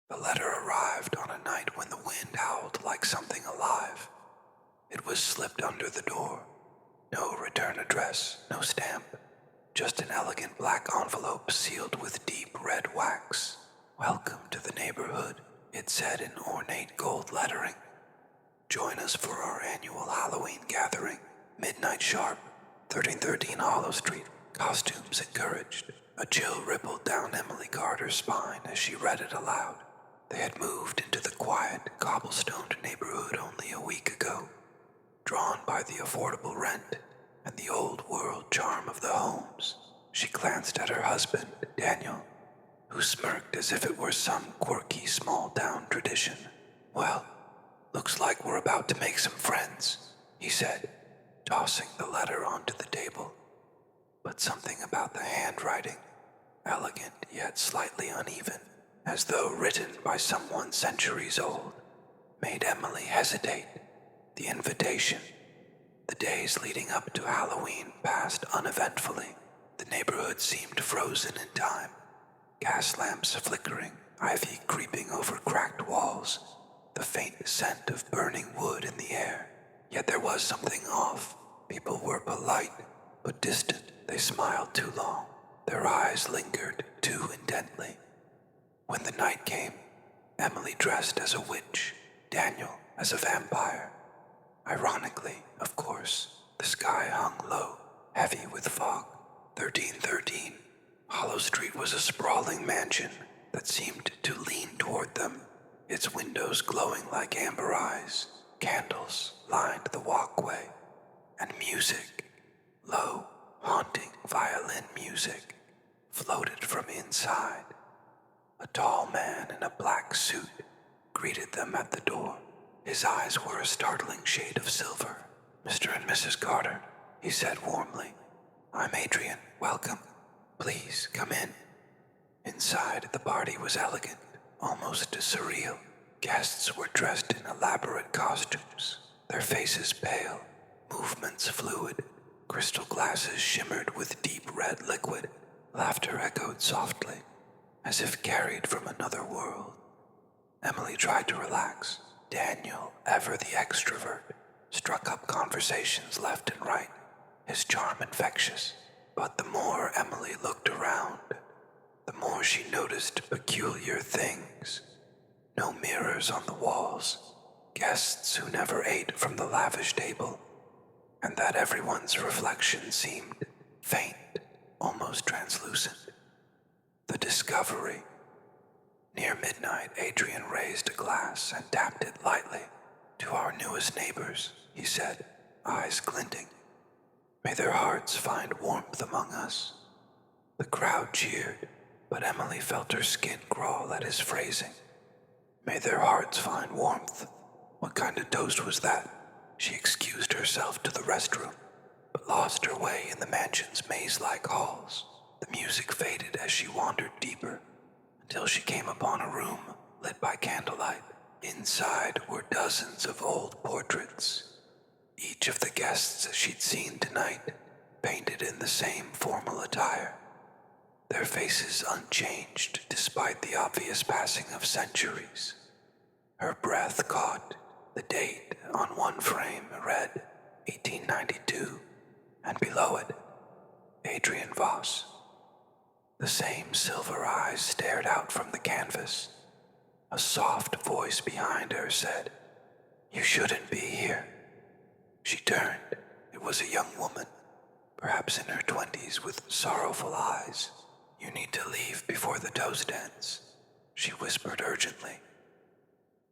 The letter arrived on a night when the wind howled like something alive. It was slipped under the door. No return address, no stamp. Just an elegant black envelope sealed with deep red wax. "Welcome to the neighborhood," it said in ornate gold lettering. "Join us for our annual Halloween gathering. Midnight sharp, 1313 Hollow Street. Costumes encouraged." A chill rippled down Emily Carter's spine as she read it aloud. They had moved into the quiet, cobblestoned neighborhood only a week ago, drawn by the affordable rent and the old-world charm of the homes. She glanced at her husband, Daniel, who smirked as if it were some quirky small-town tradition. "Well, looks like we're about to make some friends," he said, tossing the letter onto the table. But something about the handwriting, elegant yet slightly uneven, as though written by someone centuries old, made Emily hesitate. The invitation. The days leading up to Halloween passed uneventfully. The neighborhood seemed frozen in time. Gas lamps flickering, ivy creeping over cracked walls, the faint scent of burning wood in the air. Yet there was something off. People were polite, but distant. They smiled too long. Their eyes lingered too intently. When the night came, Emily dressed as a witch, Daniel as a vampire. Ironically, of course, the sky hung low, heavy with fog. 1313. Hollow Street was a sprawling mansion that seemed to lean toward them, its windows glowing like amber eyes. Candles lined the walkway, and music, low, haunting violin music, floated from inside. A tall man in a black suit greeted them at the door. His eyes were a startling shade of silver. "Mr. and Mrs. Carter," he said warmly. "I'm Adrian. Welcome. Please come in." Inside, the party was elegant, almost surreal. Guests were dressed in elaborate costumes, their faces pale, movements fluid. Crystal glasses shimmered with deep red liquid. Laughter echoed softly, as if carried from another world. Emily tried to relax. Daniel, ever the extrovert, struck up conversations left and right, his charm infectious. But the more Emily looked around, the more she noticed peculiar things. No mirrors on the walls, guests who never ate from the lavish table, and that everyone's reflection seemed faint, almost translucent. The discovery. Near midnight, Adrian raised a glass and tapped it lightly. "To our newest neighbors," he said, eyes glinting. "May their hearts find warmth among us." The crowd cheered, but Emily felt her skin crawl at his phrasing. May their hearts find warmth. What kind of toast was that? She excused herself to the restroom, but lost her way in the mansion's maze-like halls. The music faded as she wandered deeper, until she came upon a room lit by candlelight. Inside were dozens of old portraits. Each of the guests she'd seen tonight, painted in the same formal attire, their faces unchanged despite the obvious passing of centuries. Her breath caught. The date on one frame read 1892, and below it, Adrian Voss. The same silver eyes stared out from the canvas. A soft voice behind her said, "You shouldn't be here." She turned. It was a young woman, perhaps in her 20s, with sorrowful eyes. "You need to leave before the toast ends," she whispered urgently.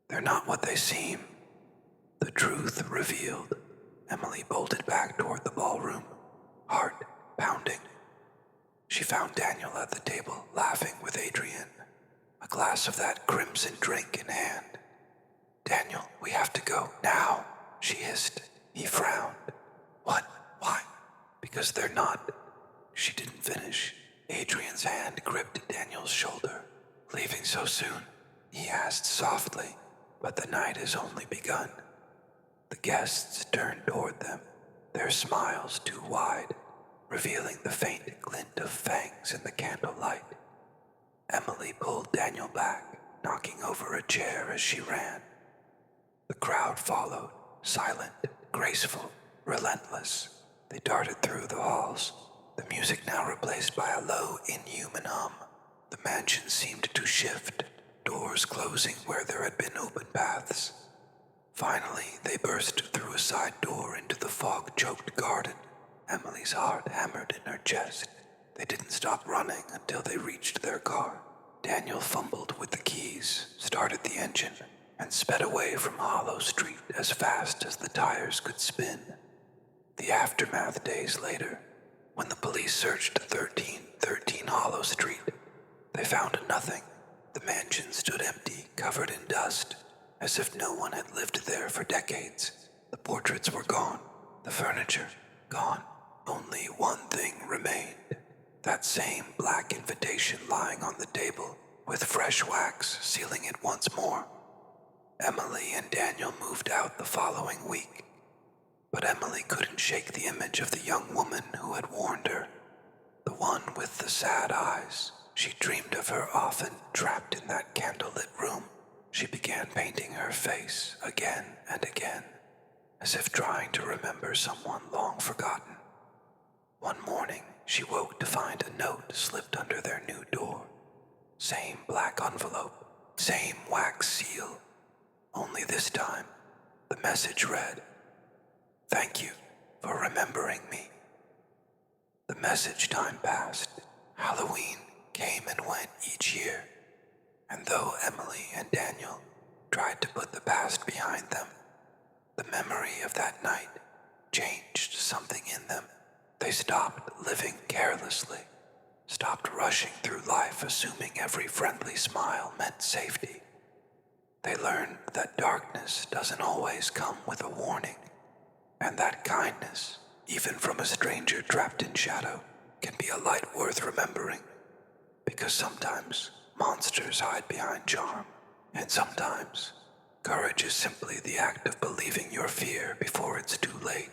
"They're not what they seem." The truth revealed. Emily bolted back toward the ballroom, heart pounding. She found Daniel at the table, laughing with Adrian, a glass of that crimson drink in hand. "Daniel, we have to go now," she hissed. He frowned. "What? Why?" "Because they're not." She didn't finish. Adrian's hand gripped Daniel's shoulder. "Leaving so soon?" he asked softly. "But the night has only begun." The guests turned toward them, their smiles too wide, revealing the faint glint of fangs in the candlelight. Emily pulled Daniel back. knocking over a chair as she ran. The crowd followed, silent, graceful, relentless. They darted through the halls, the music now replaced by a low, inhuman hum. The mansion seemed to shift, doors closing where there had been open paths. Finally, they burst through a side door into the fog-choked garden. Emily's heart hammered in her chest. They didn't stop running until they reached their car. Daniel fumbled with the keys, started the engine, and sped away from Hollow Street as fast as the tires could spin. The aftermath days later, when the police searched 1313 Hollow Street, they found nothing. The mansion stood empty, covered in dust, as if no one had lived there for decades. The portraits were gone, the furniture gone. Only one thing remained. That same black invitation lying on the table, with fresh wax sealing it once more. Emily and Daniel moved out the following week, but Emily couldn't shake the image of the young woman who had warned her, the one with the sad eyes. She dreamed of her often trapped in that candlelit room. She began painting her face again and again, as if trying to remember someone long forgotten. One morning, she woke to find a note slipped under their new door. Same black envelope, same wax seal. Only this time, the message read, "Thank you for remembering me." The message time passed. Halloween came and went each year. And though Emily and Daniel tried to put the past behind them, the memory of that night changed something in them. They stopped living carelessly, stopped rushing through life assuming every friendly smile meant safety. They learned that darkness doesn't always come with a warning, and that kindness, even from a stranger trapped in shadow, can be a light worth remembering. Because sometimes monsters hide behind charm, and sometimes courage is simply the act of believing your fear before it's too late.